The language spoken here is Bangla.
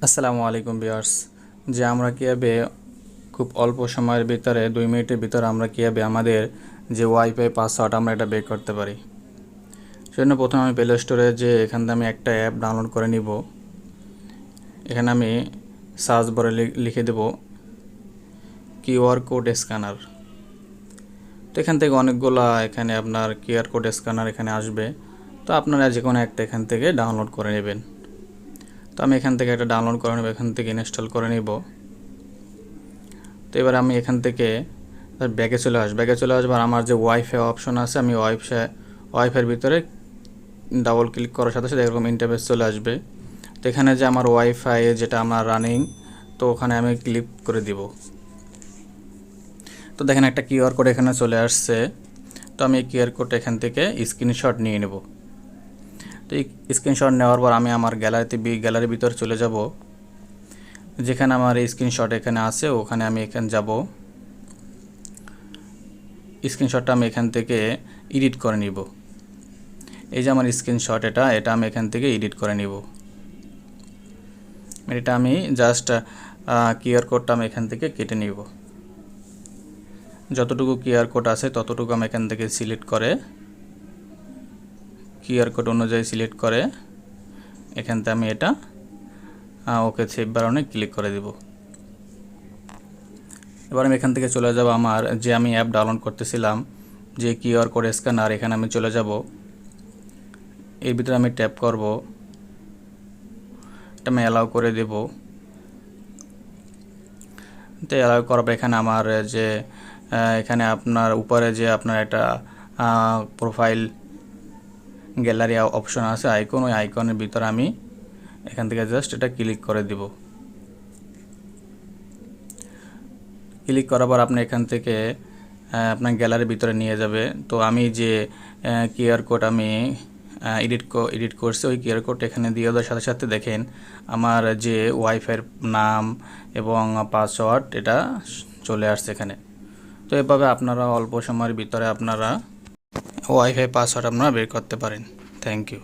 আসসালামু আলাইকুম ভিউয়ার্স। যে আমরা কীভাবে খুব অল্প সময়ের ভিতরে 2 মিনিটের ভিতরে আমরা কীভাবে আমাদের যে ওয়াইফাই পাসওয়ার্ড আমরা এটা বের করতে পারি। সেজন্য প্রথমে আমি প্লে স্টোরে যে এখান থেকে আমি একটা অ্যাপ ডাউনলোড করে নিব। এখানে আমি সার্চ বারে লিখে দেব কিউআর কোড স্ক্যানার। তো এখান থেকে অনেকগুলা এখানে আপনার কিউআর কোড স্ক্যানার এখানে আসবে। তো আপনারা যে কোনো একটা এখান থেকে ডাউনলোড করে নেবেন। তো আমি এখান থেকে একটা ডাউনলোড করে নেব, এখান থেকে ইনস্টল করে নিব। তো এবার আমি এখান থেকে ব্যাগে চলে আসবো আর আমার যে ওয়াইফাই অপশন আছে আমি ওয়াইফাইয়ের ভিতরে ডাবল ক্লিক করার সাথে সাথে এরকম ইন্টারফেস চলে আসবে। তো এখানে যে আমার ওয়াইফাই যেটা আমার রানিং, তো ওখানে আমি ক্লিক করে দিব। তো দেখেন একটা কিউআর কোড এখানে চলে আসছে। তো আমি এই কিউআর কোডটা এখান থেকে স্ক্রিনশট নিয়ে নেব। তো এই স্ক্রিনশট নেওয়ার পর আমি আমার গ্যালারির ভিতরে চলে যাব। যেখানে আমার এই স্ক্রিনশট এখানে আছে ওখানে আমি এখানে যাব। স্ক্রিনশটটা আমি এখান থেকে এডিট করে নিব। এই যে আমার স্ক্রিনশট এটা আমি এখান থেকে এডিট করে নিব। এটা আমি জাস্ট কিউআর কোডটা আমি এখান থেকে কেটে নিব। যতটুকু কিউআর কোড আছে ততটুকু আমি এখান থেকে সিলেক্ট করে কিউআর কোড অনুযায়ী সিলেক্ট করে এখান থেকে আমি এটা ওকে সেভ বাটনে ক্লিক করে দিব। এবার আমি এখান থেকে চলে যাব আমার যে আমি অ্যাপ ডাউনলোড করতেছিলাম যে কিউআর কোড স্ক্যানার, এখানে আমি চলে যাব। এর ভিতরে আমি ট্যাপ করব, এটা আমি অ্যালাউ করে দেব। তো অ্যালাউ করার পর এখানে আমার যে এখানে আপনার উপরে যে আপনার একটা প্রোফাইল গ্যালারি অপশন আছে আইকন, ওই আইকনের ভিতরে আমি এখান থেকে জাস্ট এটা ক্লিক করে দিব। ক্লিক করার পর আপনি এখান থেকে আপনার গ্যালারির ভিতরে নিয়ে যাবে। তো আমি যে কিউআর কোড আমি এডিট করছি ওই কিউআর কোড এখানে দিয়ে দেওয়ার সাথে সাথে দেখেন আমার যে ওয়াইফাইয়ের নাম এবং পাসওয়ার্ড এটা চলে আসছে এখানে। তো এভাবে আপনারা অল্প সময়ের ভিতরে আপনারা ওয়াইফাই পাসওয়ার্ড আপনারা বের করতে পারেন। Thank you.